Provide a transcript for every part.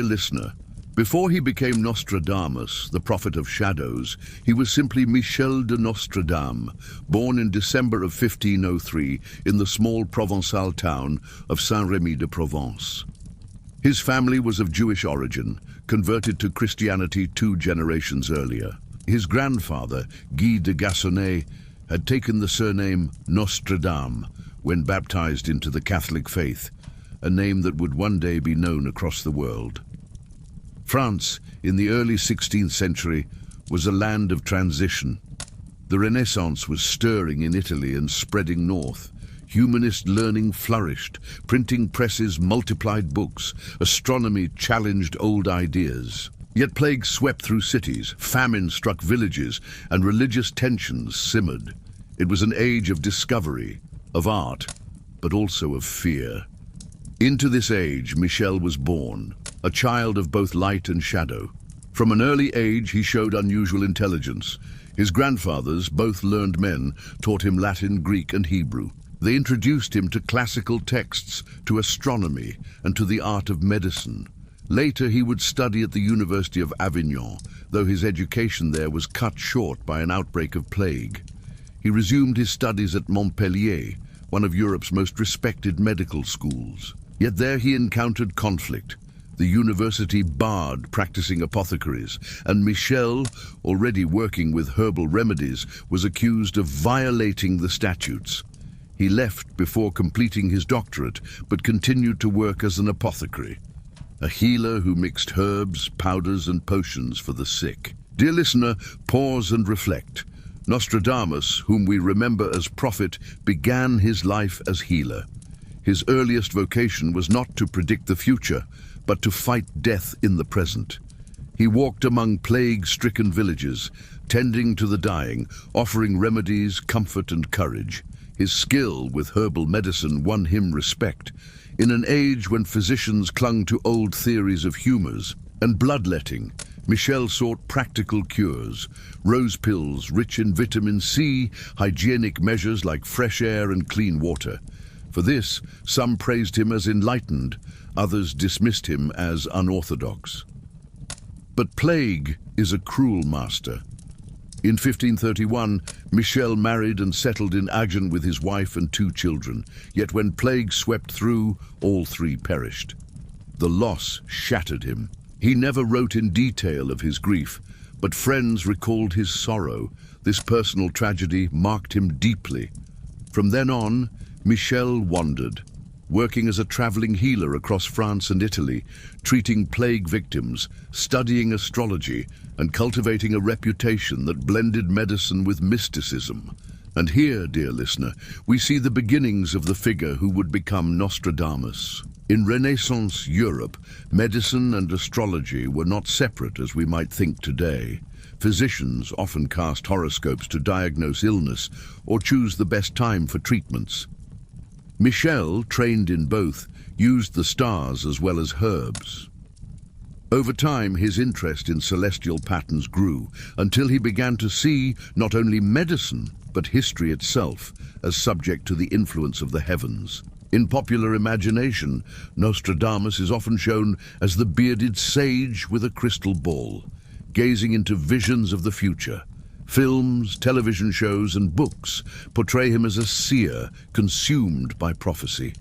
Dear listener, before he became Nostradamus, the prophet of shadows, he was simply Michel de Nostredame, born in December of 1503 in the small Provençal town of Saint-Rémy de Provence. His family was of Jewish origin, converted to Christianity 2 generations earlier. His grandfather, Guy de Gassonnet, had taken the surname Nostradame when baptized into the Catholic faith, a name that would one day be known across the world. France, in the early 16th century, was a land of transition. The Renaissance was stirring in Italy and spreading north. Humanist learning flourished, printing presses multiplied books, astronomy challenged old ideas. Yet plague swept through cities, famine struck villages, and religious tensions simmered. It was an age of discovery, of art, but also of fear. Into this age, Michel was born, a child of both light and shadow. From an early age, he showed unusual intelligence. His grandfathers, both learned men, taught him Latin, Greek, and Hebrew. They introduced him to classical texts, to astronomy, and to the art of medicine. Later, he would study at the University of Avignon, though his education there was cut short by an outbreak of plague. He resumed his studies at Montpellier, one of Europe's most respected medical schools. Yet there he encountered conflict. The university barred practicing apothecaries, and Michel, already working with herbal remedies, was accused of violating the statutes. He left before completing his doctorate, but continued to work as an apothecary, a healer who mixed herbs, powders, and potions for the sick. Dear listener, pause and reflect. Nostradamus, whom we remember as prophet, began his life as healer. His earliest vocation was not to predict the future, but to fight death in the present. He walked among plague-stricken villages, tending to the dying, offering remedies, comfort, and courage. His skill with herbal medicine won him respect. In an age when physicians clung to old theories of humors and bloodletting, Michel sought practical cures, rose pills rich in vitamin C, hygienic measures like fresh air and clean water. For this, some praised him as enlightened, others dismissed him as unorthodox. But plague is a cruel master. In 1531, Michel married and settled in Agen with his wife and 2 children, yet when plague swept through, all 3 perished. The loss shattered him. He never wrote in detail of his grief, but friends recalled his sorrow. This personal tragedy marked him deeply. From then on, Michel wandered, working as a traveling healer across France and Italy, treating plague victims, studying astrology, and cultivating a reputation that blended medicine with mysticism. And here, dear listener, we see the beginnings of the figure who would become Nostradamus. In Renaissance Europe, medicine and astrology were not separate as we might think today. Physicians often cast horoscopes to diagnose illness or choose the best time for treatments. Michel, trained in both, used the stars as well as herbs. Over time, his interest in celestial patterns grew until he began to see not only medicine, but history itself as subject to the influence of the heavens. In popular imagination, Nostradamus is often shown as the bearded sage with a crystal ball, gazing into visions of the future. Films, television shows, and books portray him as a seer consumed by prophecy.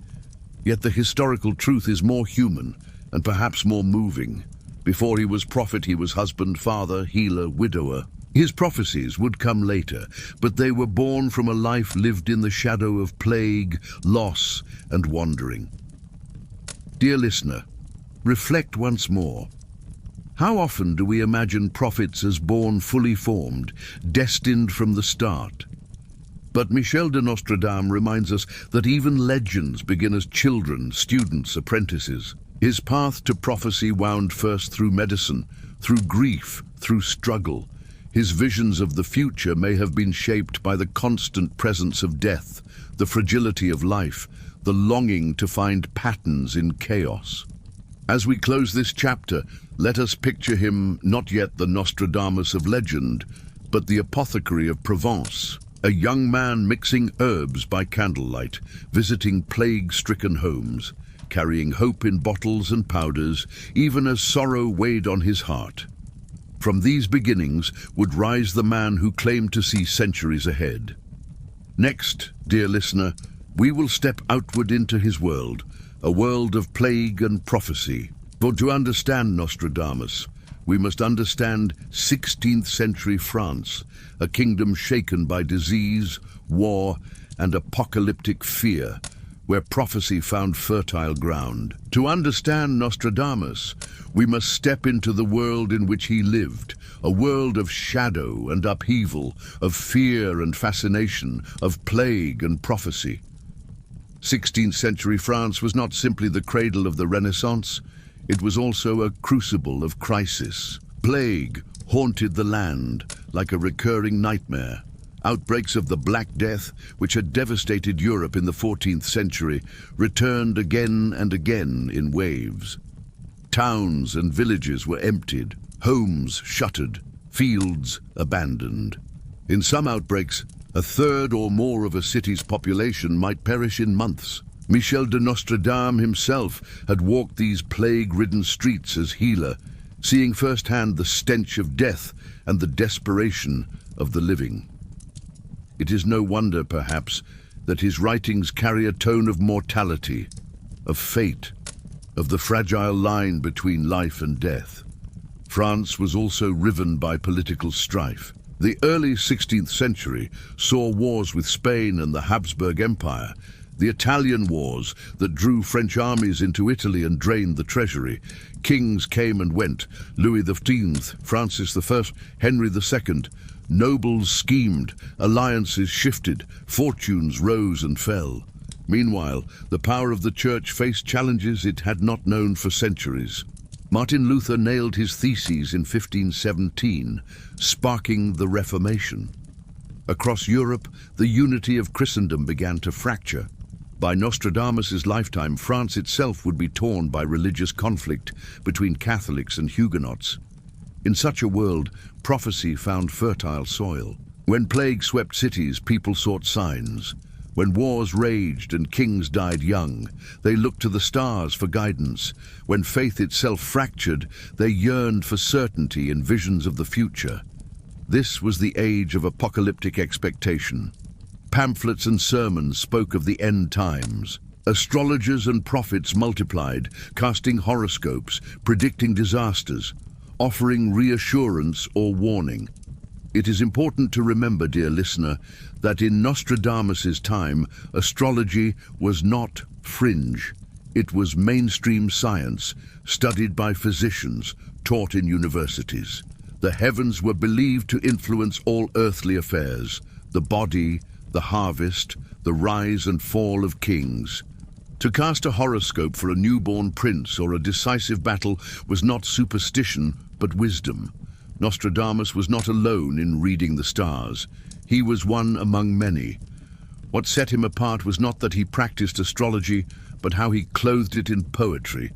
Yet the historical truth is more human and perhaps more moving. Before he was prophet, he was husband, father, healer, widower. His prophecies would come later, but they were born from a life lived in the shadow of plague, loss, and wandering. Dear listener, reflect once more. How often do we imagine prophets as born fully formed, destined from the start? But Michel de Nostredame reminds us that even legends begin as children, students, apprentices. His path to prophecy wound first through medicine, through grief, through struggle. His visions of the future may have been shaped by the constant presence of death, the fragility of life, the longing to find patterns in chaos. As we close this chapter, let us picture him not yet the Nostradamus of legend, but the apothecary of Provence, a young man mixing herbs by candlelight, visiting plague-stricken homes. carrying hope in bottles and powders, even as sorrow weighed on his heart. From these beginnings would rise the man who claimed to see centuries ahead. Next, dear listener, we will step outward into his world, a world of plague and prophecy. For to understand Nostradamus, we must understand 16th century France, a kingdom shaken by disease, war, and apocalyptic fear, where prophecy found fertile ground. To understand Nostradamus, we must step into the world in which he lived, a world of shadow and upheaval, of fear and fascination, of plague and prophecy. 16th century France was not simply the cradle of the Renaissance, it was also a crucible of crisis. Plague haunted the land like a recurring nightmare. Outbreaks of the Black Death, which had devastated Europe in the 14th century, returned again and again in waves. Towns and villages were emptied, homes shuttered, fields abandoned. In some outbreaks, a third or more of a city's population might perish in months. Michel de Nostredame himself had walked these plague-ridden streets as healer, seeing firsthand the stench of death and the desperation of the living. It is no wonder, perhaps, that his writings carry a tone of mortality, of fate, of the fragile line between life and death. France was also riven by political strife. The early 16th century saw wars with Spain and the Habsburg Empire, the Italian wars that drew French armies into Italy and drained the treasury. Kings came and went, Louis XV, Francis I, Henry II. Nobles schemed, alliances shifted, fortunes rose and fell. Meanwhile, the power of the Church faced challenges it had not known for centuries. Martin Luther nailed his theses in 1517, sparking the Reformation. Across Europe, the unity of Christendom began to fracture. By Nostradamus' lifetime, France itself would be torn by religious conflict between Catholics and Huguenots. In such a world, prophecy found fertile soil. When plague swept cities, people sought signs. When wars raged and kings died young, they looked to the stars for guidance. When faith itself fractured, they yearned for certainty and visions of the future. This was the age of apocalyptic expectation. Pamphlets and sermons spoke of the end times. Astrologers and prophets multiplied, casting horoscopes, predicting disasters, offering reassurance or warning. It is important to remember, dear listener, that in Nostradamus' time, astrology was not fringe. It was mainstream science, studied by physicians, taught in universities. The heavens were believed to influence all earthly affairs, the body, the harvest, the rise and fall of kings. To cast a horoscope for a newborn prince or a decisive battle was not superstition, but wisdom. Nostradamus was not alone in reading the stars. He was one among many. What set him apart was not that he practiced astrology, but how he clothed it in poetry,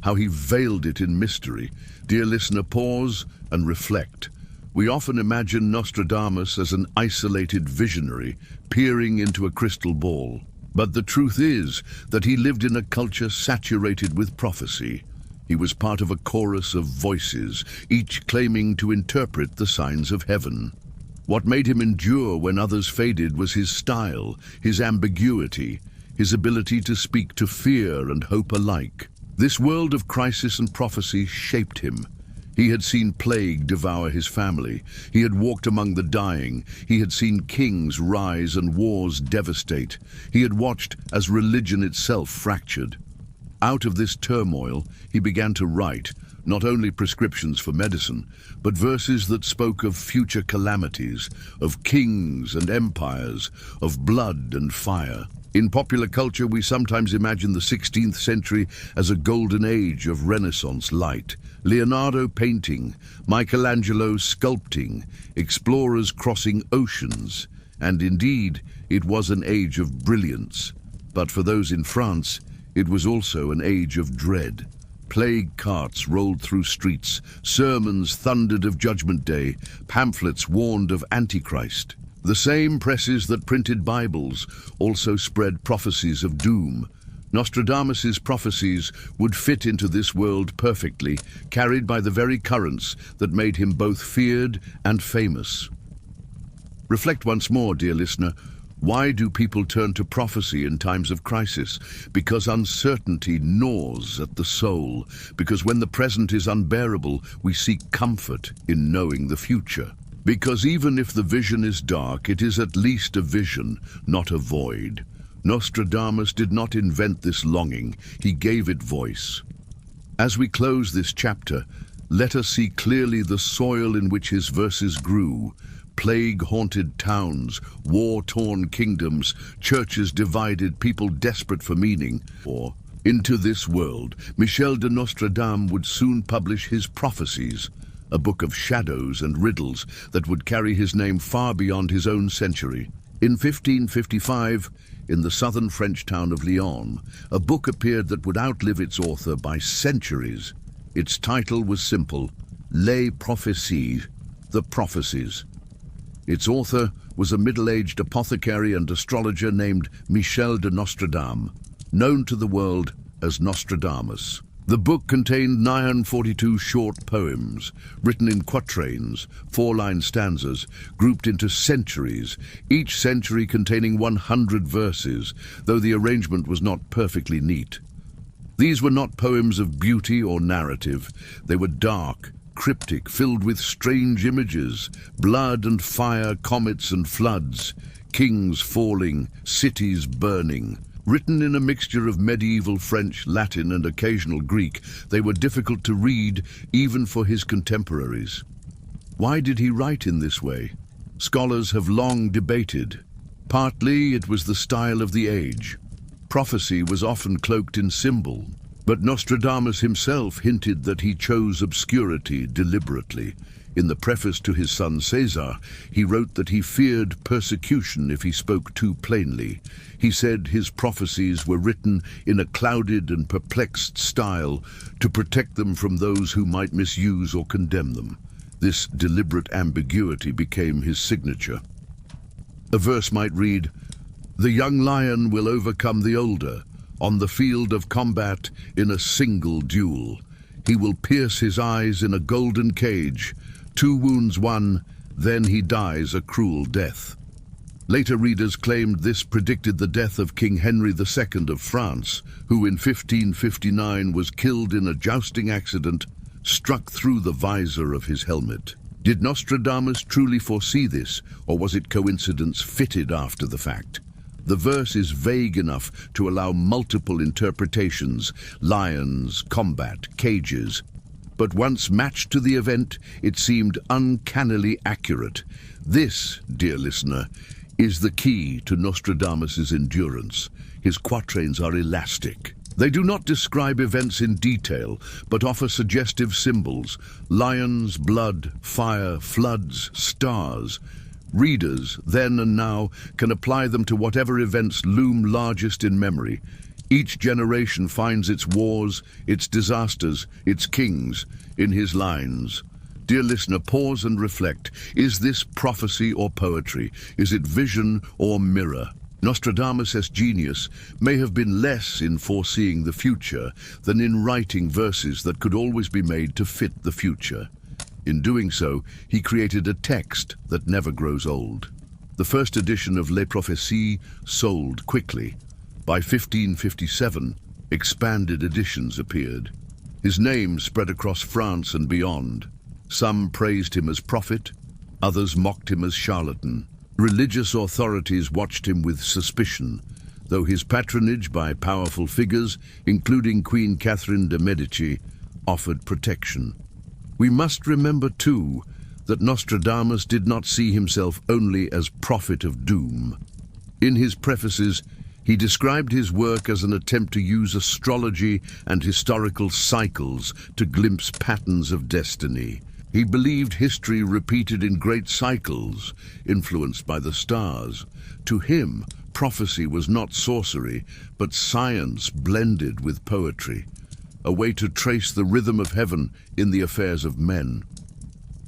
how he veiled it in mystery. Dear listener, pause and reflect. We often imagine Nostradamus as an isolated visionary, peering into a crystal ball. But the truth is that he lived in a culture saturated with prophecy. He was part of a chorus of voices, each claiming to interpret the signs of heaven. What made him endure when others faded was his style, his ambiguity, his ability to speak to fear and hope alike. This world of crisis and prophecy shaped him. He had seen plague devour his family. He had walked among the dying. He had seen kings rise and wars devastate. He had watched as religion itself fractured. Out of this turmoil, he began to write not only prescriptions for medicine, but verses that spoke of future calamities, of kings and empires, of blood and fire. In popular culture, we sometimes imagine the 16th century as a golden age of Renaissance light. Leonardo painting, Michelangelo sculpting, explorers crossing oceans, and indeed, it was an age of brilliance. But for those in France, it was also an age of dread. Plague carts rolled through streets, sermons thundered of Judgment Day, pamphlets warned of Antichrist. The same presses that printed Bibles also spread prophecies of doom. Nostradamus's prophecies would fit into this world perfectly, carried by the very currents that made him both feared and famous. Reflect once more, dear listener. Why do people turn to prophecy in times of crisis? Because uncertainty gnaws at the soul. Because when the present is unbearable, we seek comfort in knowing the future. Because even if the vision is dark, it is at least a vision, not a void. Nostradamus did not invent this longing, he gave it voice. As we close this chapter, let us see clearly the soil in which his verses grew. Plague-haunted towns, war-torn kingdoms, churches divided, people desperate for meaning. Or, into this world, Michel de Nostredame would soon publish his Prophecies, a book of shadows and riddles that would carry his name far beyond his own century. In 1555, in the southern French town of Lyon, a book appeared that would outlive its author by centuries. Its title was simple, Les Prophéties, the Prophecies. Its author was a middle-aged apothecary and astrologer named Michel de Nostredame, known to the world as Nostradamus. The book contained 942 short poems, written in quatrains, 4-line stanzas, grouped into centuries, each century containing 100 verses, though the arrangement was not perfectly neat. These were not poems of beauty or narrative. They were dark, cryptic, filled with strange images, blood and fire, comets and floods, kings falling, cities burning. Written in a mixture of medieval French, Latin, and occasional Greek, they were difficult to read even for his contemporaries. Why did he write in this way? Scholars have long debated. Partly it was the style of the age. Prophecy was often cloaked in symbol, but Nostradamus himself hinted that he chose obscurity deliberately. In the preface to his son Caesar, he wrote that he feared persecution if he spoke too plainly. He said his prophecies were written in a clouded and perplexed style to protect them from those who might misuse or condemn them. This deliberate ambiguity became his signature. A verse might read, "The young lion will overcome the older on the field of combat in a single duel. He will pierce his eyes in a golden cage. 2 wounds won, then he dies a cruel death." Later readers claimed this predicted the death of King Henry II of France, who in 1559 was killed in a jousting accident, struck through the visor of his helmet. Did Nostradamus truly foresee this, or was it coincidence fitted after the fact? The verse is vague enough to allow multiple interpretations: lions, combat, cages. But once matched to the event, it seemed uncannily accurate. This, dear listener, is the key to Nostradamus's endurance. His quatrains are elastic. They do not describe events in detail, but offer suggestive symbols: lions, blood, fire, floods, stars. Readers, then and now, can apply them to whatever events loom largest in memory. Each generation finds its wars, its disasters, its kings in his lines. Dear listener, pause and reflect. Is this prophecy or poetry? Is it vision or mirror? Nostradamus' genius may have been less in foreseeing the future than in writing verses that could always be made to fit the future. In doing so, he created a text that never grows old. The first edition of Les Prophéties sold quickly. By 1557, expanded editions appeared. His name spread across France and beyond. Some praised him as prophet, others mocked him as charlatan. Religious authorities watched him with suspicion, though his patronage by powerful figures, including Queen Catherine de Medici, offered protection. We must remember, too, that Nostradamus did not see himself only as prophet of doom. In his prefaces, he described his work as an attempt to use astrology and historical cycles to glimpse patterns of destiny. He believed history repeated in great cycles, influenced by the stars. To him, prophecy was not sorcery, but science blended with poetry, a way to trace the rhythm of heaven in the affairs of men.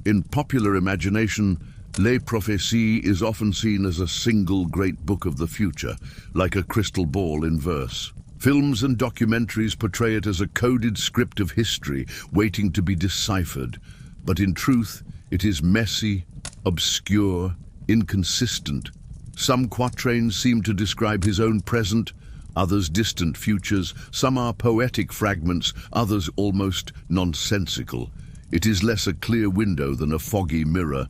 In popular imagination, Les Prophéties is often seen as a single great book of the future, like a crystal ball in verse. Films and documentaries portray it as a coded script of history waiting to be deciphered, but in truth, it is messy, obscure, inconsistent. Some quatrains seem to describe his own present, others distant futures. Some are poetic fragments, others almost nonsensical. It is less a clear window than a foggy mirror.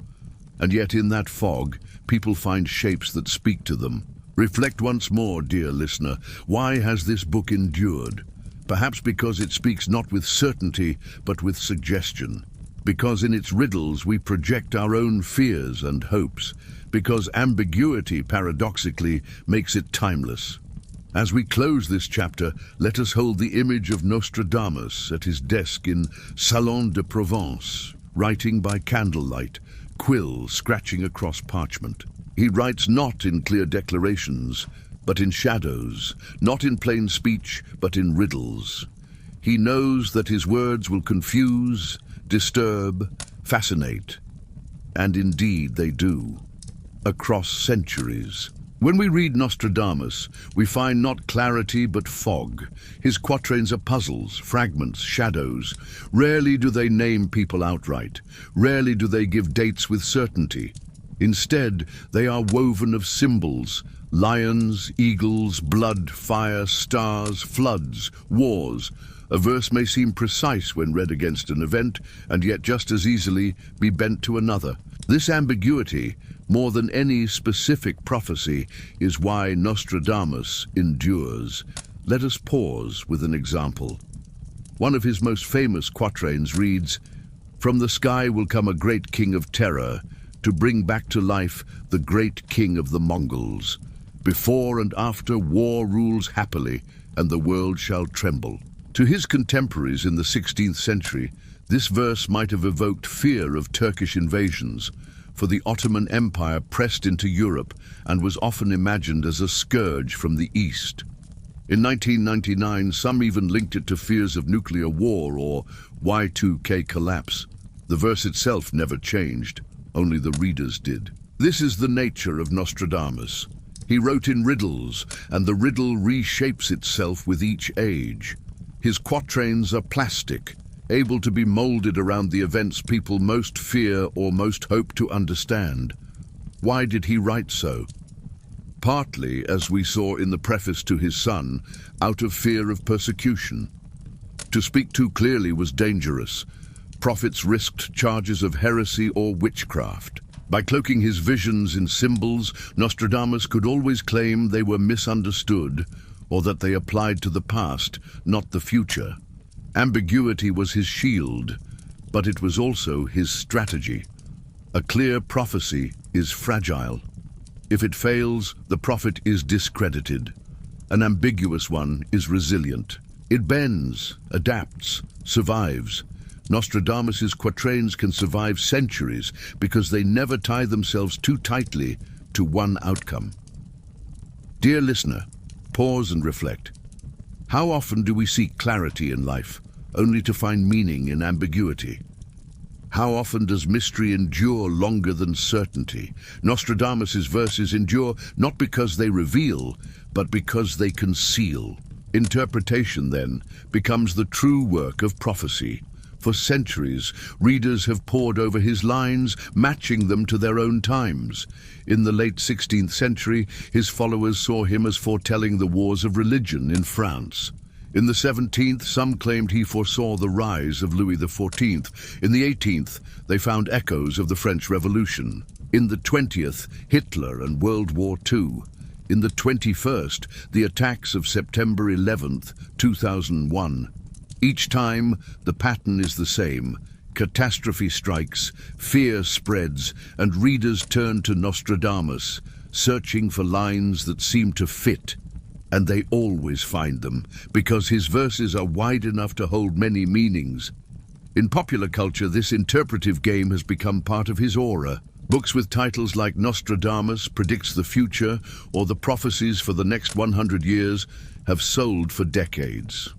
And yet in that fog, people find shapes that speak to them. Reflect once more, dear listener. Why has this book endured? Perhaps because it speaks not with certainty, but with suggestion. Because in its riddles we project our own fears and hopes. Because ambiguity, paradoxically, makes it timeless. As we close this chapter, let us hold the image of Nostradamus at his desk in Salon de Provence, writing by candlelight, quill scratching across parchment. He writes not in clear declarations, but in shadows, not in plain speech, but in riddles. He knows that his words will confuse, disturb, fascinate, and indeed they do, across centuries. When we read Nostradamus, we find not clarity but fog. His quatrains are puzzles, fragments, shadows. Rarely do they name people outright. Rarely do they give dates with certainty. Instead, they are woven of symbols: lions, eagles, blood, fire, stars, floods, wars. A verse may seem precise when read against an event, and yet just as easily be bent to another. This ambiguity, more than any specific prophecy, is why Nostradamus endures. Let us pause with an example. One of his most famous quatrains reads, "From the sky will come a great king of terror, to bring back to life the great king of the Mongols. Before and after war rules happily, and the world shall tremble." To his contemporaries in the 16th century, this verse might have evoked fear of Turkish invasions, for the Ottoman Empire pressed into Europe and was often imagined as a scourge from the East. In 1999, some even linked it to fears of nuclear war or Y2K collapse. The verse itself never changed, only the readers did. This is the nature of Nostradamus. He wrote in riddles, and the riddle reshapes itself with each age. His quatrains are plastic, able to be molded around the events people most fear or most hope to understand. Why did he write so? Partly, as we saw in the preface to his son, out of fear of persecution. To speak too clearly was dangerous. Prophets risked charges of heresy or witchcraft. By cloaking his visions in symbols, Nostradamus could always claim they were misunderstood, or that they applied to the past, not the future. Ambiguity was his shield, but it was also his strategy. A clear prophecy is fragile. If it fails, the prophet is discredited. An ambiguous one is resilient. It bends, adapts, survives. Nostradamus's quatrains can survive centuries because they never tie themselves too tightly to one outcome. Dear listener, pause and reflect. How often do we seek clarity in life, only to find meaning in ambiguity? How often does mystery endure longer than certainty? Nostradamus's verses endure not because they reveal, but because they conceal. Interpretation, then, becomes the true work of prophecy. For centuries, readers have pored over his lines, matching them to their own times. In the late 16th century, his followers saw him as foretelling the wars of religion in France. In the 17th, some claimed he foresaw the rise of Louis XIV. In the 18th, they found echoes of the French Revolution. In the 20th, Hitler and World War II. In the 21st, the attacks of September 11th, 2001. Each time, the pattern is the same. Catastrophe strikes, fear spreads, and readers turn to Nostradamus, searching for lines that seem to fit. And they always find them, because his verses are wide enough to hold many meanings. In popular culture, this interpretive game has become part of his aura. Books with titles like Nostradamus Predicts the Future or The Prophecies for the Next 100 Years have sold for decades.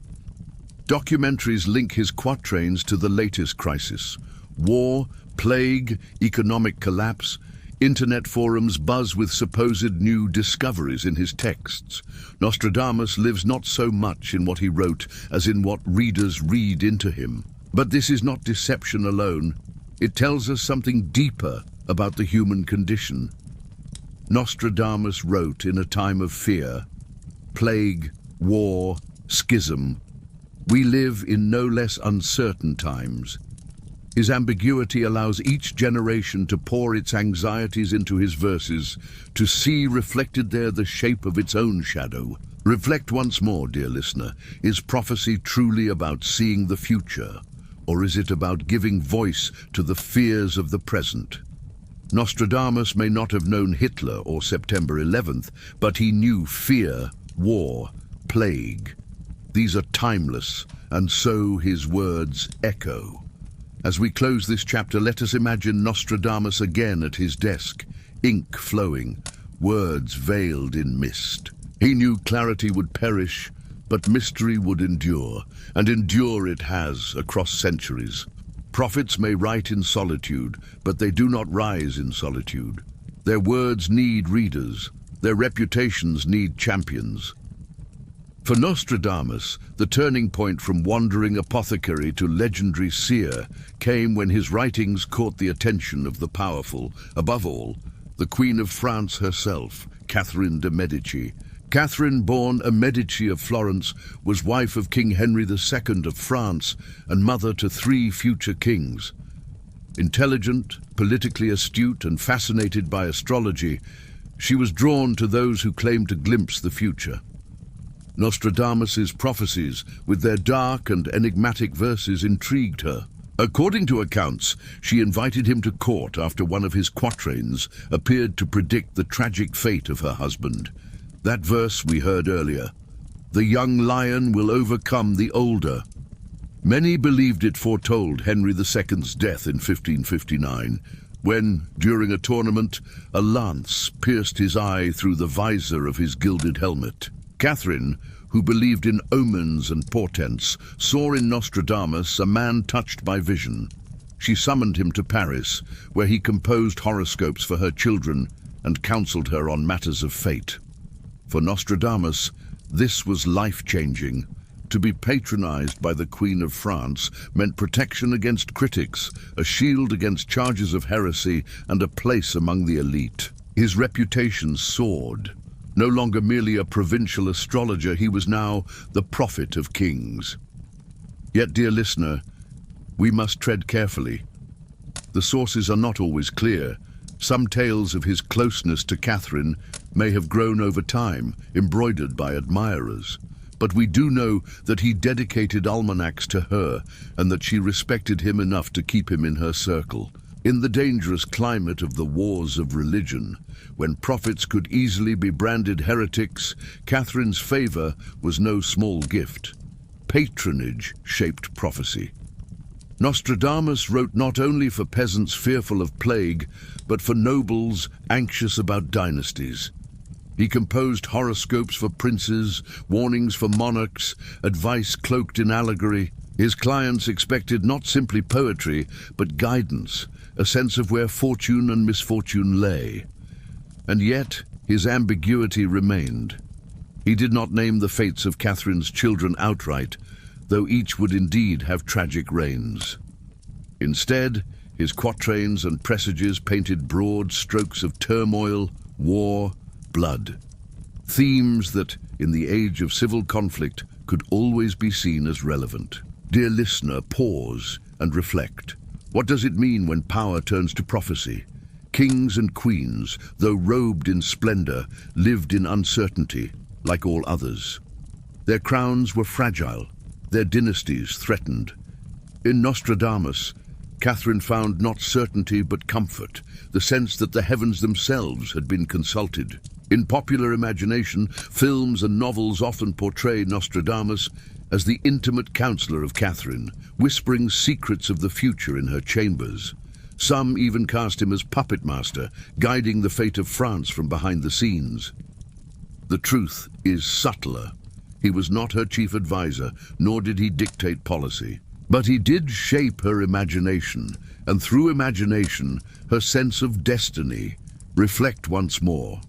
Documentaries link his quatrains to the latest crisis: war, plague, economic collapse. Internet forums buzz with supposed new discoveries in his texts. Nostradamus lives not so much in what he wrote as in what readers read into him. But this is not deception alone. It tells us something deeper about the human condition. Nostradamus wrote in a time of fear, plague, war, schism. We live in no less uncertain times. His ambiguity allows each generation to pour its anxieties into his verses, to see reflected there the shape of its own shadow. Reflect once more, dear listener. Is prophecy truly about seeing the future, or is it about giving voice to the fears of the present? Nostradamus may not have known Hitler or September 11th, but he knew fear, war, plague. These are timeless, and so his words echo. As we close this chapter, let us imagine Nostradamus again at his desk, ink flowing, words veiled in mist. He knew clarity would perish, but mystery would endure, and endure it has across centuries. Prophets may write in solitude, but they do not rise in solitude. Their words need readers, their reputations need champions. For Nostradamus, the turning point from wandering apothecary to legendary seer came when his writings caught the attention of the powerful, above all, the Queen of France herself, Catherine de Medici. Catherine, born a Medici of Florence, was wife of King Henry II of France and mother to 3 future kings. Intelligent, politically astute, and fascinated by astrology, she was drawn to those who claimed to glimpse the future. Nostradamus's prophecies, with their dark and enigmatic verses, intrigued her. According to accounts, she invited him to court after one of his quatrains appeared to predict the tragic fate of her husband. That verse we heard earlier, "The young lion will overcome the older." Many believed it foretold Henry II's death in 1559, when, during a tournament, a lance pierced his eye through the visor of his gilded helmet. Catherine, who believed in omens and portents, saw in Nostradamus a man touched by vision. She summoned him to Paris, where he composed horoscopes for her children and counseled her on matters of fate. For Nostradamus, this was life-changing. To be patronized by the Queen of France meant protection against critics, a shield against charges of heresy, and a place among the elite. His reputation soared. No longer merely a provincial astrologer, he was now the prophet of kings. Yet, dear listener, we must tread carefully. The sources are not always clear. Some tales of his closeness to Catherine may have grown over time, embroidered by admirers. But we do know that he dedicated almanacs to her and that she respected him enough to keep him in her circle. In the dangerous climate of the wars of religion, when prophets could easily be branded heretics, Catherine's favor was no small gift. Patronage shaped prophecy. Nostradamus wrote not only for peasants fearful of plague, but for nobles anxious about dynasties. He composed horoscopes for princes, warnings for monarchs, advice cloaked in allegory. His clients expected not simply poetry, but guidance, a sense of where fortune and misfortune lay. And yet, his ambiguity remained. He did not name the fates of Catherine's children outright, though each would indeed have tragic reigns. Instead, his quatrains and presages painted broad strokes of turmoil, war, blood. Themes that, in the age of civil conflict, could always be seen as relevant. Dear listener, pause and reflect. What does it mean when power turns to prophecy? Kings and queens, though robed in splendor, lived in uncertainty, like all others. Their crowns were fragile, their dynasties threatened. In Nostradamus, Catherine found not certainty but comfort, the sense that the heavens themselves had been consulted. In popular imagination, films and novels often portray Nostradamus as the intimate counselor of Catherine, whispering secrets of the future in her chambers. Some even cast him as puppet master, guiding the fate of France from behind the scenes. The truth is subtler. He was not her chief advisor, nor did he dictate policy. But he did shape her imagination, and through imagination, her sense of destiny. Reflect once more.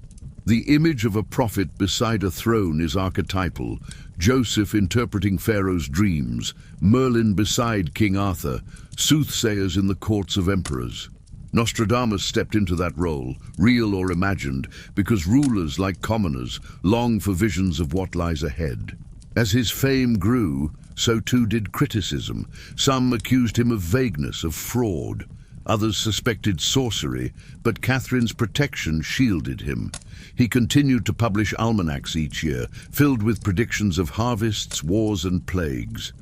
The image of a prophet beside a throne is archetypal. Joseph interpreting Pharaoh's dreams, Merlin beside King Arthur, soothsayers in the courts of emperors. Nostradamus stepped into that role, real or imagined, because rulers, like commoners, long for visions of what lies ahead. As his fame grew, so too did criticism. Some accused him of vagueness, of fraud. Others suspected sorcery, but Catherine's protection shielded him. He continued to publish almanacs each year, filled with predictions of harvests, wars, and plagues.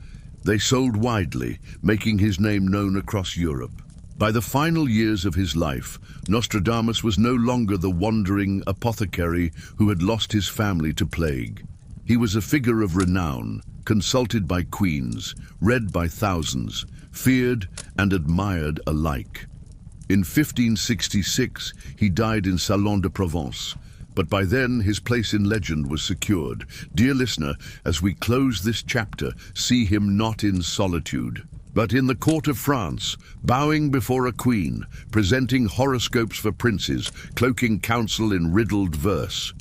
They sold widely, making his name known across Europe. By the final years of his life, Nostradamus was no longer the wandering apothecary who had lost his family to plague. He was a figure of renown, consulted by queens, read by thousands, feared and admired alike. In 1566, he died in Salon de Provence, but by then his place in legend was secured. Dear listener, as we close this chapter, see him not in solitude, but in the court of France, bowing before a queen, presenting horoscopes for princes, cloaking counsel in riddled verse.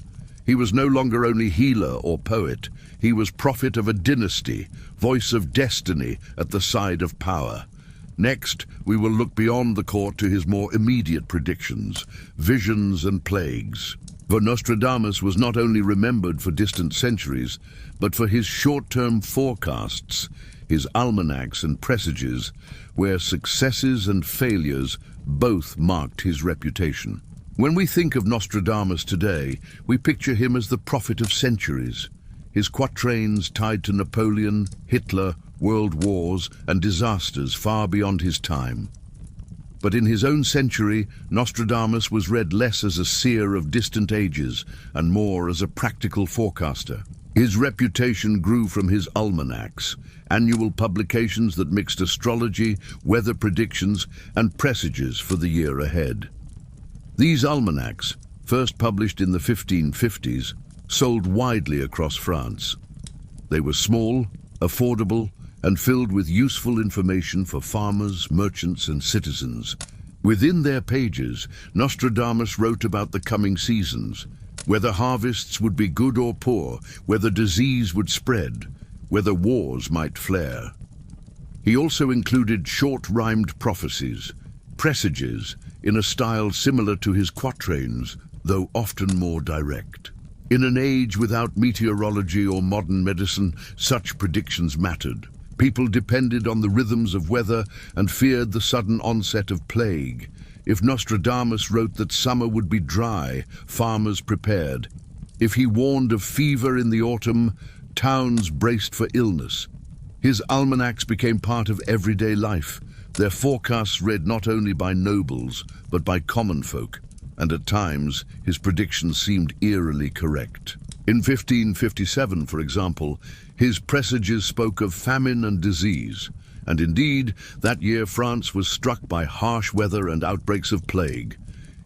He was no longer only healer or poet, he was prophet of a dynasty, voice of destiny at the side of power. Next, we will look beyond the court to his more immediate predictions, visions and plagues. For Nostradamus was not only remembered for distant centuries, but for his short-term forecasts, his almanacs and presages, where successes and failures both marked his reputation. When we think of Nostradamus today, we picture him as the prophet of centuries. His quatrains tied to Napoleon, Hitler, world wars, and disasters far beyond his time. But in his own century, Nostradamus was read less as a seer of distant ages and more as a practical forecaster. His reputation grew from his almanacs, annual publications that mixed astrology, weather predictions, and presages for the year ahead. These almanacs, first published in the 1550s, sold widely across France. They were small, affordable, and filled with useful information for farmers, merchants, and citizens. Within their pages, Nostradamus wrote about the coming seasons, whether harvests would be good or poor, whether disease would spread, whether wars might flare. He also included short-rhymed prophecies, presages, in a style similar to his quatrains, though often more direct. In an age without meteorology or modern medicine, such predictions mattered. People depended on the rhythms of weather and feared the sudden onset of plague. If Nostradamus wrote that summer would be dry, farmers prepared. If he warned of fever in the autumn, towns braced for illness. His almanacs became part of everyday life, their forecasts read not only by nobles, but by common folk, and at times his predictions seemed eerily correct. In 1557, for example, his presages spoke of famine and disease, and indeed, that year France was struck by harsh weather and outbreaks of plague.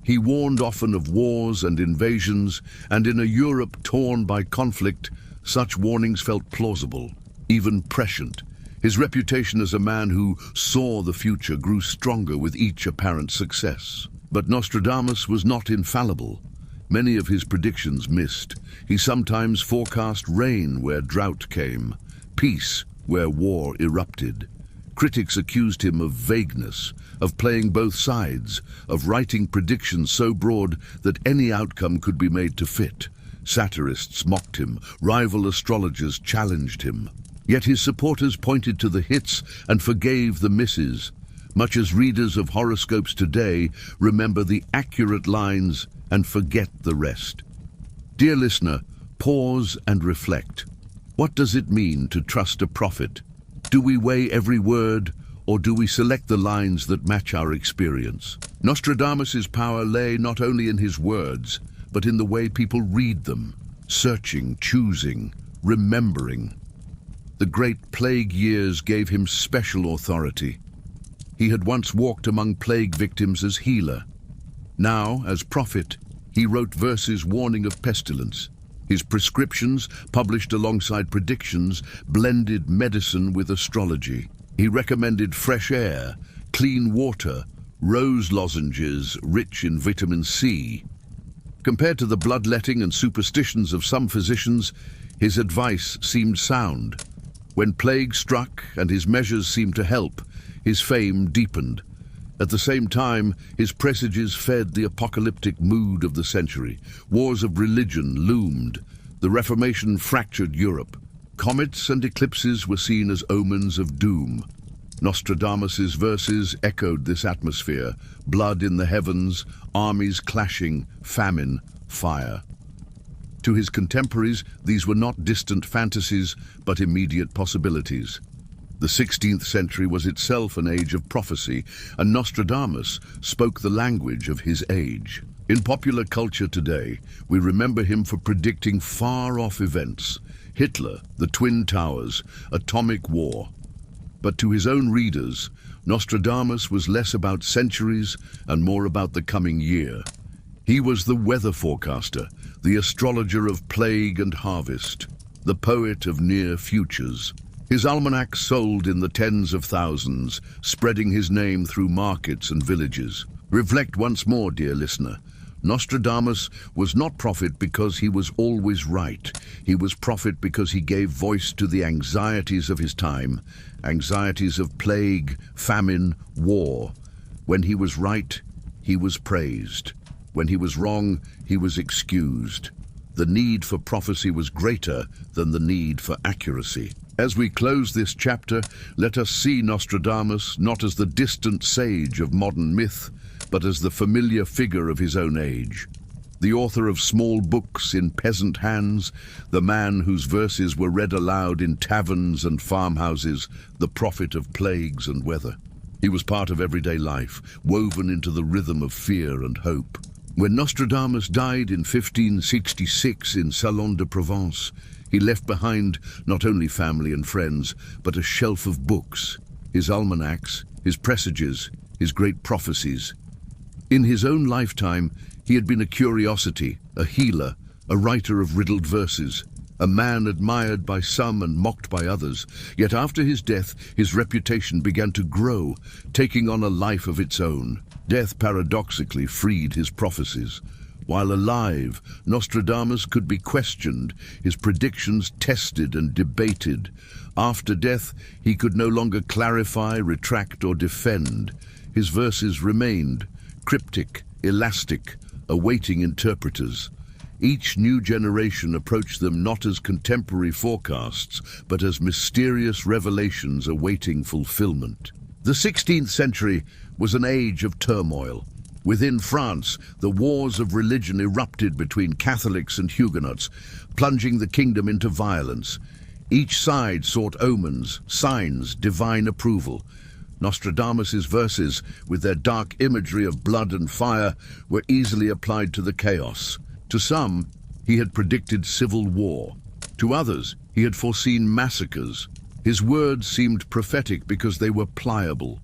He warned often of wars and invasions, and in a Europe torn by conflict, such warnings felt plausible, even prescient. His reputation as a man who saw the future grew stronger with each apparent success. But Nostradamus was not infallible. Many of his predictions missed. He sometimes forecast rain where drought came, peace where war erupted. Critics accused him of vagueness, of playing both sides, of writing predictions so broad that any outcome could be made to fit. Satirists mocked him, rival astrologers challenged him. Yet his supporters pointed to the hits and forgave the misses, much as readers of horoscopes today remember the accurate lines and forget the rest. Dear listener, pause and reflect. What does it mean to trust a prophet? Do we weigh every word, or do we select the lines that match our experience? Nostradamus's power lay not only in his words, but in the way people read them, searching, choosing, remembering. The great plague years gave him special authority. He had once walked among plague victims as healer. Now, as prophet, he wrote verses warning of pestilence. His prescriptions, published alongside predictions, blended medicine with astrology. He recommended fresh air, clean water, rose lozenges rich in vitamin C. Compared to the bloodletting and superstitions of some physicians, his advice seemed sound. When plague struck and his measures seemed to help, his fame deepened. At the same time, his presages fed the apocalyptic mood of the century. Wars of religion loomed. The Reformation fractured Europe. Comets and eclipses were seen as omens of doom. Nostradamus's verses echoed this atmosphere: blood in the heavens, armies clashing, famine, fire. To his contemporaries, these were not distant fantasies, but immediate possibilities. The 16th century was itself an age of prophecy, and Nostradamus spoke the language of his age. In popular culture today, we remember him for predicting far-off events: Hitler, the Twin Towers, atomic war. But to his own readers, Nostradamus was less about centuries and more about the coming year. He was the weather forecaster, the astrologer of plague and harvest, the poet of near futures. His almanac sold in the tens of thousands, spreading his name through markets and villages. Reflect once more, dear listener. Nostradamus was not prophet because he was always right. He was prophet because he gave voice to the anxieties of his time, anxieties of plague, famine, war. When he was right, he was praised. When he was wrong, he was excused. The need for prophecy was greater than the need for accuracy. As we close this chapter, let us see Nostradamus not as the distant sage of modern myth, but as the familiar figure of his own age. The author of small books in peasant hands, the man whose verses were read aloud in taverns and farmhouses, the prophet of plagues and weather. He was part of everyday life, woven into the rhythm of fear and hope. When Nostradamus died in 1566 in Salon de Provence, he left behind not only family and friends, but a shelf of books, his almanacs, his presages, his great prophecies. In his own lifetime, he had been a curiosity, a healer, a writer of riddled verses, a man admired by some and mocked by others. Yet after his death, his reputation began to grow, taking on a life of its own. Death paradoxically freed his prophecies. While alive, Nostradamus could be questioned, his predictions tested and debated. After death, he could no longer clarify, retract, or defend. His verses remained cryptic, elastic, awaiting interpreters. Each new generation approached them not as contemporary forecasts, but as mysterious revelations awaiting fulfillment. The 16th century was an age of turmoil. Within France, the wars of religion erupted between Catholics and Huguenots, plunging the kingdom into violence. Each side sought omens, signs, divine approval. Nostradamus's verses, with their dark imagery of blood and fire, were easily applied to the chaos. To some, he had predicted civil war. To others, he had foreseen massacres. His words seemed prophetic because they were pliable.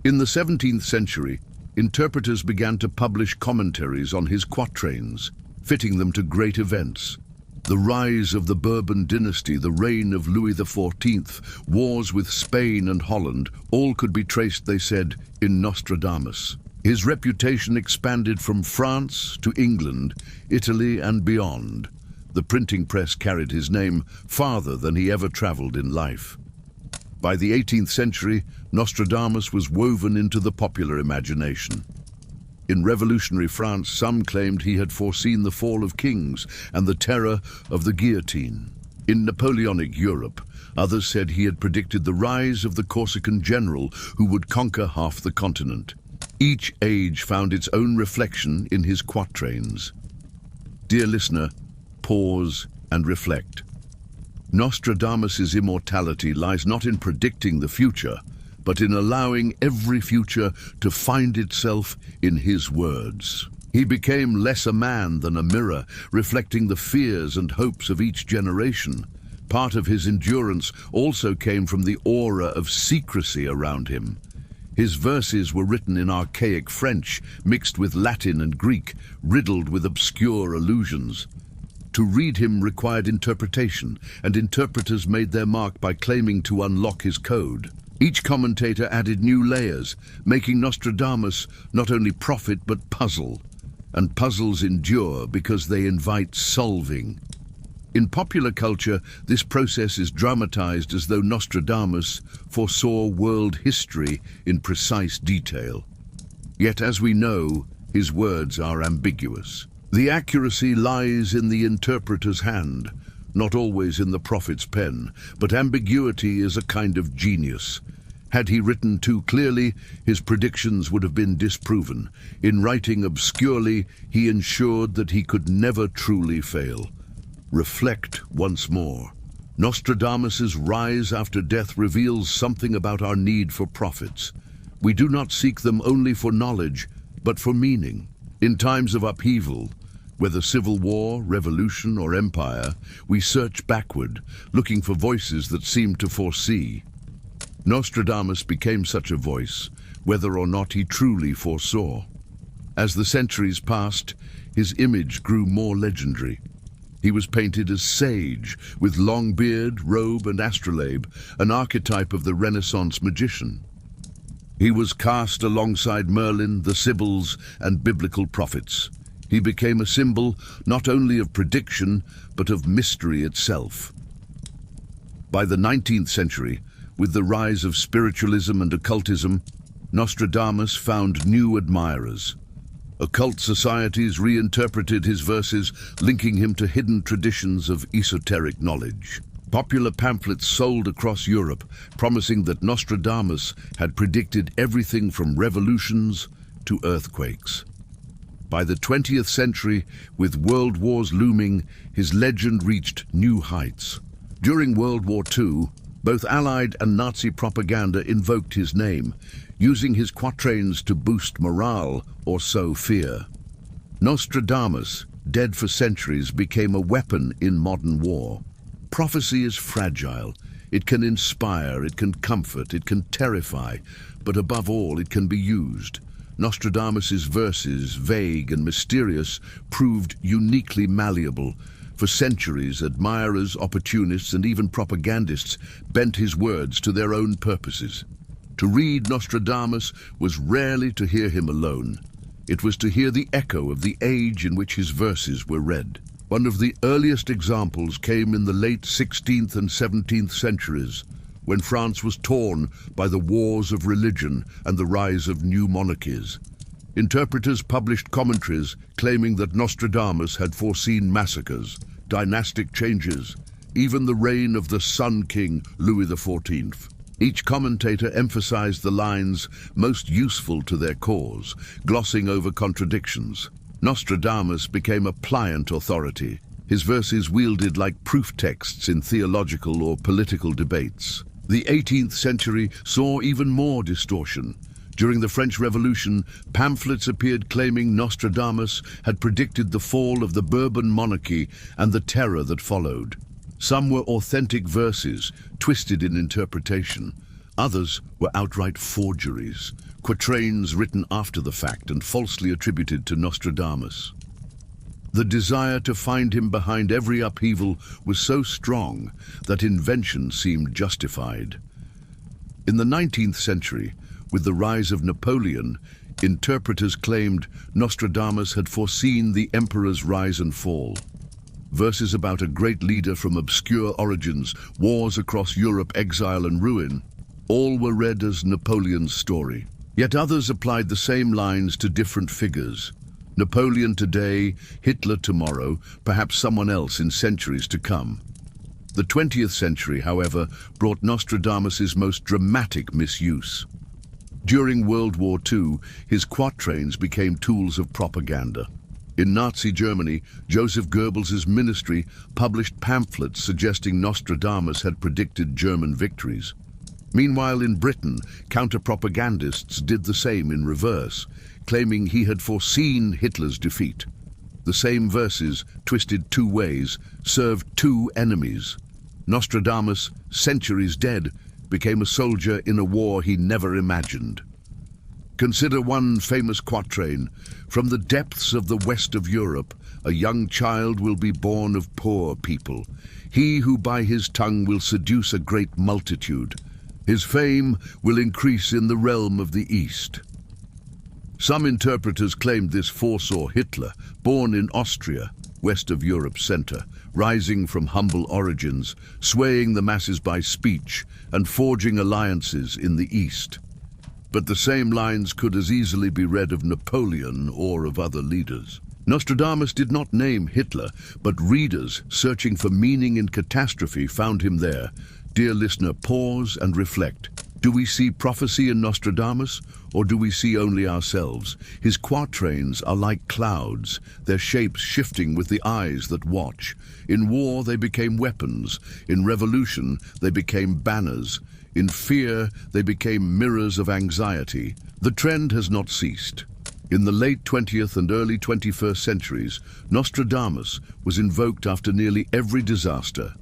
In the 17th century, interpreters began to publish commentaries on his quatrains, fitting them to great events. The rise of the Bourbon dynasty, the reign of Louis XIV, wars with Spain and Holland, all could be traced, they said, in Nostradamus. His reputation expanded from France to England, Italy, and beyond. The printing press carried his name farther than he ever traveled in life. By the 18th century, Nostradamus was woven into the popular imagination. In revolutionary France, some claimed he had foreseen the fall of kings and the terror of the guillotine. In Napoleonic Europe, others said he had predicted the rise of the Corsican general who would conquer half the continent. Each age found its own reflection in his quatrains. Dear listener, pause and reflect. Nostradamus's immortality lies not in predicting the future, but in allowing every future to find itself in his words. He became less a man than a mirror, reflecting the fears and hopes of each generation. Part of his endurance also came from the aura of secrecy around him. His verses were written in archaic French, mixed with Latin and Greek, riddled with obscure allusions. To read him required interpretation, and interpreters made their mark by claiming to unlock his code. Each commentator added new layers, making Nostradamus not only prophet but puzzle. And puzzles endure because they invite solving. In popular culture, this process is dramatized as though Nostradamus foresaw world history in precise detail. Yet, as we know, his words are ambiguous. The accuracy lies in the interpreter's hand, not always in the prophet's pen, but ambiguity is a kind of genius. Had he written too clearly, his predictions would have been disproven. In writing obscurely, he ensured that he could never truly fail. Reflect once more. Nostradamus's rise after death reveals something about our need for prophets. We do not seek them only for knowledge, but for meaning. In times of upheaval, whether civil war, revolution, or empire, we search backward, looking for voices that seem to foresee. Nostradamus became such a voice, whether or not he truly foresaw. As the centuries passed, his image grew more legendary. He was painted as sage, with long beard, robe, and astrolabe, an archetype of the Renaissance magician. He was cast alongside Merlin, the Sibyls, and biblical prophets. He became a symbol not only of prediction, but of mystery itself. By the 19th century, with the rise of spiritualism and occultism, Nostradamus found new admirers. Occult societies reinterpreted his verses, linking him to hidden traditions of esoteric knowledge. Popular pamphlets sold across Europe, promising that Nostradamus had predicted everything from revolutions to earthquakes. By the 20th century, with world wars looming, his legend reached new heights. During World War II, both Allied and Nazi propaganda invoked his name, using his quatrains to boost morale or sow fear. Nostradamus, dead for centuries, became a weapon in modern war. Prophecy is fragile. It can inspire, it can comfort, it can terrify, but above all, it can be used. Nostradamus's verses, vague and mysterious, proved uniquely malleable. For centuries, admirers, opportunists, and even propagandists bent his words to their own purposes. To read Nostradamus was rarely to hear him alone. It was to hear the echo of the age in which his verses were read. One of the earliest examples came in the late 16th and 17th centuries, when France was torn by the wars of religion and the rise of new monarchies. Interpreters published commentaries claiming that Nostradamus had foreseen massacres, dynastic changes, even the reign of the Sun King Louis XIV. Each commentator emphasized the lines most useful to their cause, glossing over contradictions. Nostradamus became a pliant authority. His verses wielded like proof texts in theological or political debates. The 18th century saw even more distortion. During the French Revolution, pamphlets appeared claiming Nostradamus had predicted the fall of the Bourbon monarchy and the terror that followed. Some were authentic verses, twisted in interpretation. Others were outright forgeries, quatrains written after the fact and falsely attributed to Nostradamus. The desire to find him behind every upheaval was so strong that invention seemed justified. In the 19th century, with the rise of Napoleon, interpreters claimed Nostradamus had foreseen the emperor's rise and fall. Verses about a great leader from obscure origins, wars across Europe, exile and ruin, all were read as Napoleon's story. Yet others applied the same lines to different figures. Napoleon today, Hitler tomorrow, perhaps someone else in centuries to come. The 20th century, however, brought Nostradamus's most dramatic misuse. During World War II, his quatrains became tools of propaganda. In Nazi Germany, Joseph Goebbels' ministry published pamphlets suggesting Nostradamus had predicted German victories. Meanwhile, in Britain, counter-propagandists did the same in reverse, claiming he had foreseen Hitler's defeat. The same verses, twisted two ways, served two enemies. Nostradamus, centuries dead, became a soldier in a war he never imagined. Consider one famous quatrain: "From the depths of the west of Europe, a young child will be born of poor people. He who by his tongue will seduce a great multitude. His fame will increase in the realm of the East. Some interpreters claimed this foresaw Hitler, born in Austria, west of Europe's center, rising from humble origins, swaying the masses by speech and forging alliances in the East. But the same lines could as easily be read of Napoleon or of other leaders. Nostradamus did not name Hitler, but readers searching for meaning in catastrophe found him there. Dear listener, pause and reflect. Do we see prophecy in Nostradamus, or do we see only ourselves? His quatrains are like clouds, their shapes shifting with the eyes that watch. In war, they became weapons. In revolution, they became banners. In fear, they became mirrors of anxiety. The trend has not ceased. In the late 20th and early 21st centuries, Nostradamus was invoked after nearly every disaster.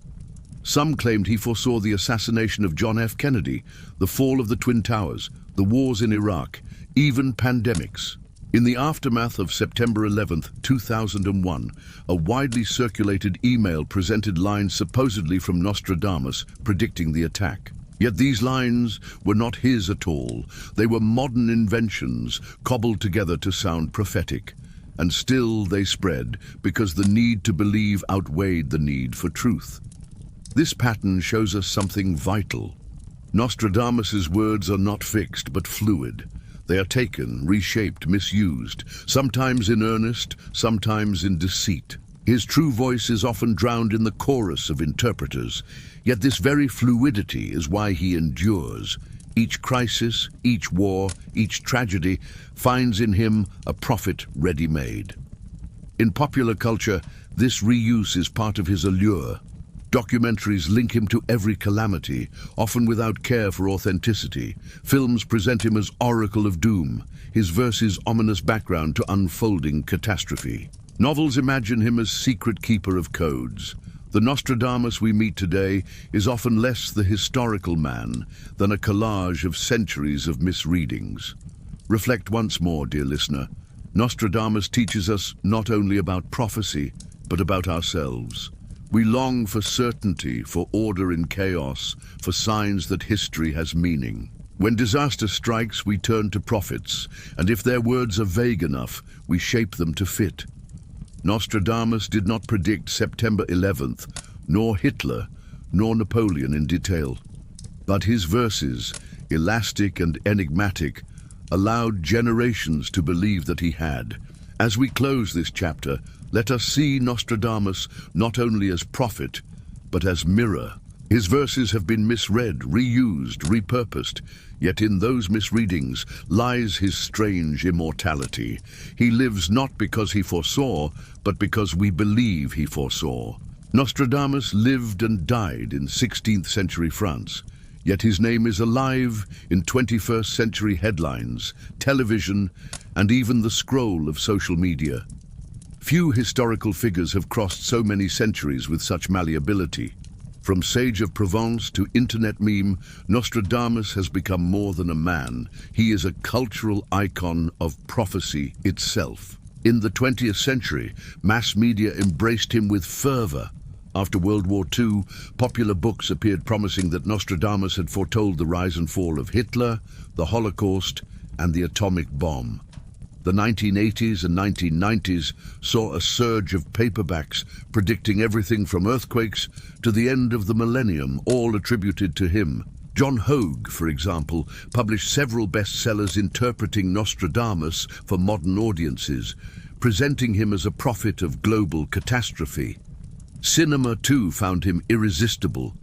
Some claimed he foresaw the assassination of John F. Kennedy, the fall of the Twin Towers, the wars in Iraq, even pandemics. In the aftermath of September 11, 2001, a widely circulated email presented lines supposedly from Nostradamus predicting the attack. Yet these lines were not his at all. They were modern inventions cobbled together to sound prophetic. And still they spread because the need to believe outweighed the need for truth. This pattern shows us something vital. Nostradamus's words are not fixed but fluid. They are taken, reshaped, misused, sometimes in earnest, sometimes in deceit. His true voice is often drowned in the chorus of interpreters. Yet this very fluidity is why he endures. Each crisis, each war, each tragedy finds in him a prophet ready-made. In popular culture, this reuse is part of his allure. Documentaries link him to every calamity, often without care for authenticity. Films present him as Oracle of Doom, his verses ominous background to unfolding catastrophe. Novels imagine him as secret keeper of codes. The Nostradamus we meet today is often less the historical man than a collage of centuries of misreadings. Reflect once more, dear listener. Nostradamus teaches us not only about prophecy, but about ourselves. We long for certainty, for order in chaos, for signs that history has meaning. When disaster strikes, we turn to prophets, and if their words are vague enough, we shape them to fit. Nostradamus did not predict September 11th, nor Hitler, nor Napoleon in detail. But his verses, elastic and enigmatic, allowed generations to believe that he had. As we close this chapter, let us see Nostradamus not only as prophet, but as mirror. His verses have been misread, reused, repurposed, yet in those misreadings lies his strange immortality. He lives not because he foresaw, but because we believe he foresaw. Nostradamus lived and died in 16th century France, yet his name is alive in 21st century headlines, television, and even the scroll of social media. Few historical figures have crossed so many centuries with such malleability. From sage of Provence to internet meme, Nostradamus has become more than a man. He is a cultural icon of prophecy itself. In the 20th century, mass media embraced him with fervor. After World War II, popular books appeared promising that Nostradamus had foretold the rise and fall of Hitler, the Holocaust, and the atomic bomb. The 1980s and 1990s saw a surge of paperbacks predicting everything from earthquakes to the end of the millennium, all attributed to him. John Hogue, for example, published several bestsellers interpreting Nostradamus for modern audiences, presenting him as a prophet of global catastrophe. Cinema, too, found him irresistible.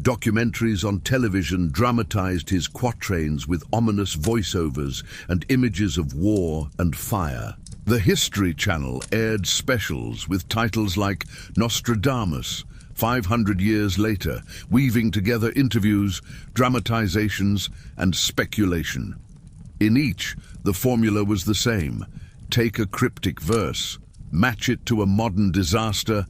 Documentaries on television dramatized his quatrains with ominous voiceovers and images of war and fire. The History Channel aired specials with titles like Nostradamus, 500 Years Later, weaving together interviews, dramatizations, and speculation. In each, the formula was the same. Take a cryptic verse, match it to a modern disaster,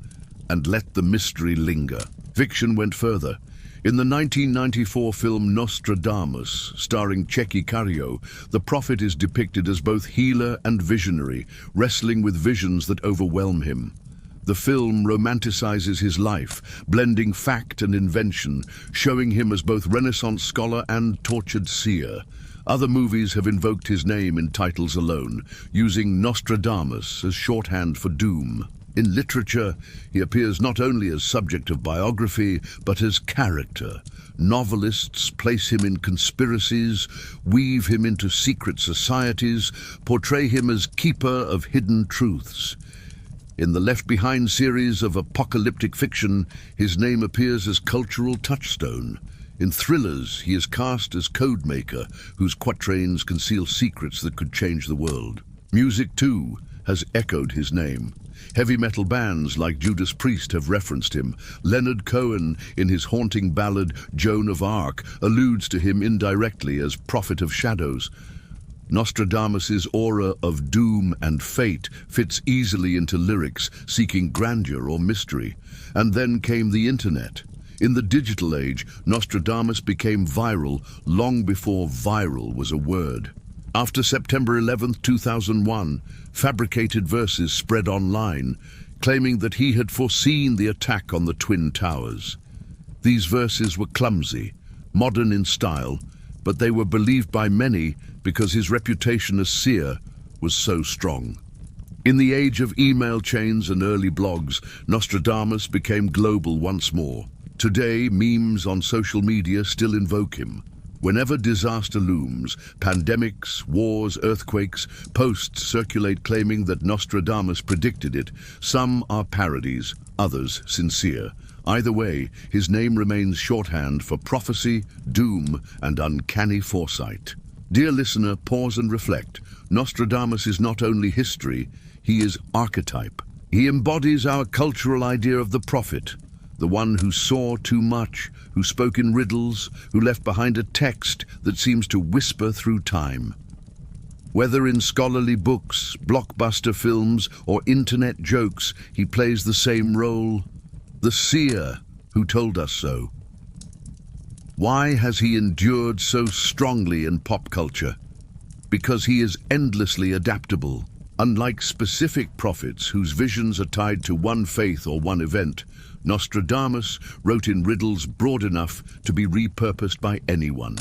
and let the mystery linger. Fiction went further. In the 1994 film Nostradamus, starring Checky Cario, the prophet is depicted as both healer and visionary, wrestling with visions that overwhelm him. The film romanticizes his life, blending fact and invention, showing him as both Renaissance scholar and tortured seer. Other movies have invoked his name in titles alone, using Nostradamus as shorthand for doom. In literature, he appears not only as subject of biography, but as character. Novelists place him in conspiracies, weave him into secret societies, portray him as keeper of hidden truths. In the Left Behind series of apocalyptic fiction, his name appears as cultural touchstone. In thrillers, he is cast as codemaker, whose quatrains conceal secrets that could change the world. Music, too, has echoed his name. Heavy metal bands like Judas Priest have referenced him. Leonard Cohen, in his haunting ballad Joan of Arc, alludes to him indirectly as prophet of shadows. Nostradamus's aura of doom and fate fits easily into lyrics seeking grandeur or mystery. And then came the internet. In the digital age, Nostradamus became viral long before viral was a word. After September 11, 2001, fabricated verses spread online, claiming that he had foreseen the attack on the Twin Towers. These verses were clumsy, modern in style, but they were believed by many because his reputation as seer was so strong. In the age of email chains and early blogs, Nostradamus became global once more. Today, memes on social media still invoke him. Whenever disaster looms, pandemics, wars, earthquakes, posts circulate claiming that Nostradamus predicted it. Some are parodies, others sincere. Either way, his name remains shorthand for prophecy, doom, and uncanny foresight. Dear listener, pause and reflect. Nostradamus is not only history, he is archetype. He embodies our cultural idea of the prophet, the one who saw too much, who spoke in riddles, who left behind a text that seems to whisper through time. Whether in scholarly books, blockbuster films, or internet jokes, he plays the same role: the seer who told us so. Why has he endured so strongly in pop culture? Because he is endlessly adaptable. Unlike specific prophets whose visions are tied to one faith or one event, Nostradamus wrote in riddles broad enough to be repurposed by anyone.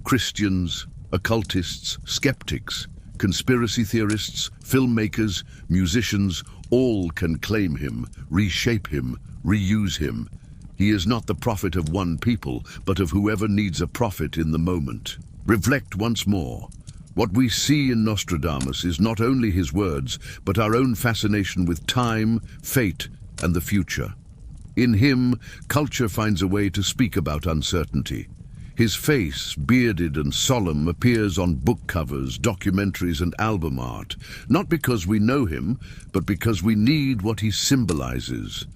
Christians, occultists, skeptics, conspiracy theorists, filmmakers, musicians, all can claim him, reshape him, reuse him. He is not the prophet of one people, but of whoever needs a prophet in the moment. Reflect once more. What we see in Nostradamus is not only his words, but our own fascination with time, fate, and the future. In him, culture finds a way to speak about uncertainty. His face, bearded and solemn, appears on book covers, documentaries, and album art, not because we know him, but because we need what he symbolizes: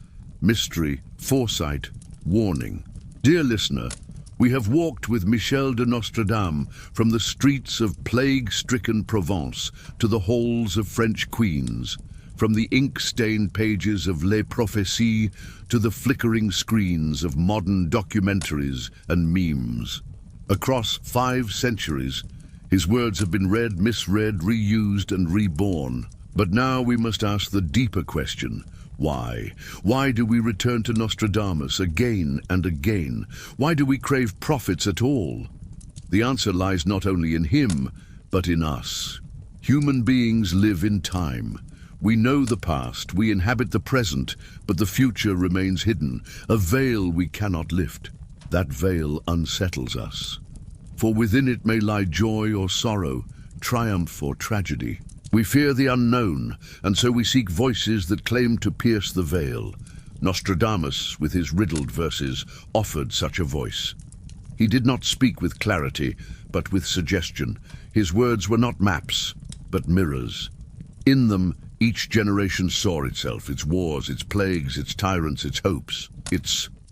mystery, foresight, warning. Dear listener, we have walked with Michel de Nostredame from the streets of plague-stricken Provence to the halls of French queens, from the ink-stained pages of Les Prophéties to the flickering screens of modern documentaries and memes. Across 5 centuries, his words have been read, misread, reused, and reborn. But now we must ask the deeper question: why? Why do we return to Nostradamus again and again? Why do we crave prophets at all? The answer lies not only in him, but in us. Human beings live in time. We know the past, we inhabit the present, but the future remains hidden, a veil we cannot lift. That veil unsettles us. For within it may lie joy or sorrow, triumph or tragedy. We fear the unknown, and so we seek voices that claim to pierce the veil. Nostradamus, with his riddled verses, offered such a voice. He did not speak with clarity, but with suggestion. His words were not maps, but mirrors. In them, each generation saw itself, its wars, its plagues, its tyrants, its hopes.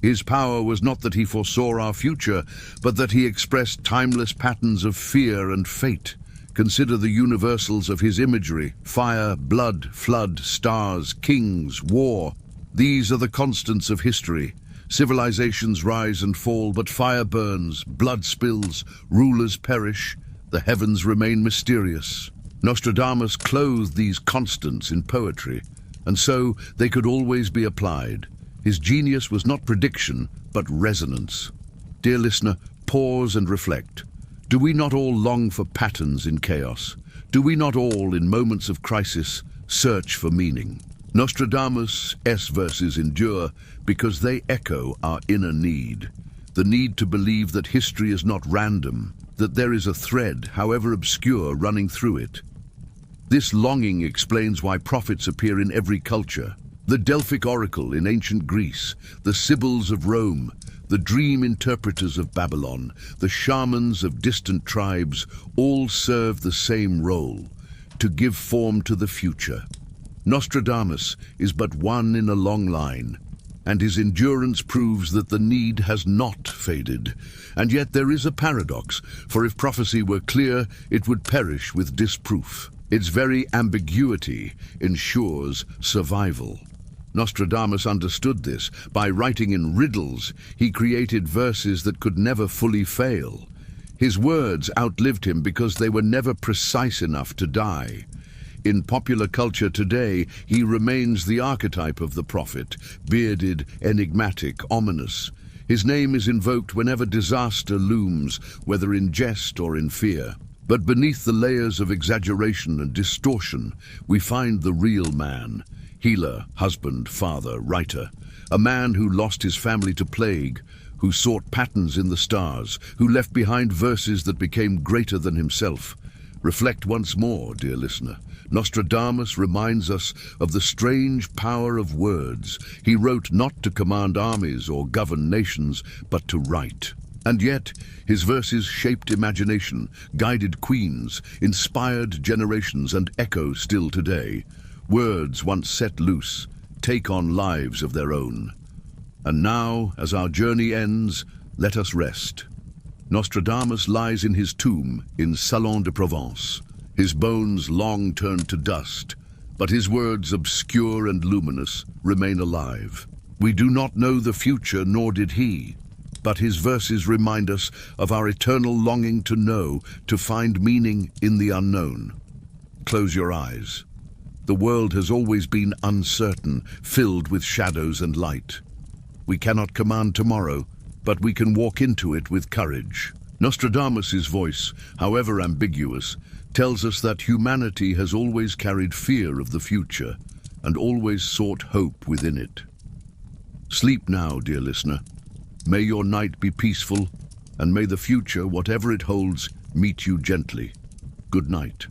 His power was not that he foresaw our future, but that he expressed timeless patterns of fear and fate. Consider the universals of his imagery: fire, blood, flood, stars, kings, war. These are the constants of history. Civilizations rise and fall, but fire burns, blood spills, rulers perish, the heavens remain mysterious. Nostradamus clothed these constants in poetry. and so they could always be applied. His genius was not prediction, but resonance. Dear listener, pause and reflect. Do we not all long for patterns in chaos? Do we not all, in moments of crisis, search for meaning? Nostradamus' verses endure because they echo our inner need. The need to believe that history is not random, that there is a thread, however obscure, running through it. This longing explains why prophets appear in every culture. The Delphic oracle in ancient Greece, the Sibyls of Rome, the dream interpreters of Babylon, the shamans of distant tribes, all serve the same role, to give form to the future. Nostradamus is but one in a long line, and his endurance proves that the need has not faded. And yet there is a paradox, for if prophecy were clear, it would perish with disproof. Its very ambiguity ensures survival. Nostradamus understood this. By writing in riddles, he created verses that could never fully fail. His words outlived him because they were never precise enough to die. In popular culture today, he remains the archetype of the prophet, bearded, enigmatic, ominous. His name is invoked whenever disaster looms, whether in jest or in fear. But beneath the layers of exaggeration and distortion, we find the real man. Healer, husband, father, writer. A man who lost his family to plague, who sought patterns in the stars, who left behind verses that became greater than himself. Reflect once more, dear listener. Nostradamus reminds us of the strange power of words. He wrote not to command armies or govern nations, but to write. And yet, his verses shaped imagination, guided queens, inspired generations, and echo still today. Words once set loose take on lives of their own. And now, as our journey ends, let us rest. Nostradamus lies in his tomb in Salon de Provence, his bones long turned to dust, but his words, obscure and luminous, remain alive. We do not know the future, nor did he, but his verses remind us of our eternal longing to know, to find meaning in the unknown. Close your eyes. The world has always been uncertain, filled with shadows and light. We cannot command tomorrow, but we can walk into it with courage. Nostradamus' voice, however ambiguous, tells us that humanity has always carried fear of the future and always sought hope within it. Sleep now, dear listener. May your night be peaceful, and may the future, whatever it holds, meet you gently. Good night.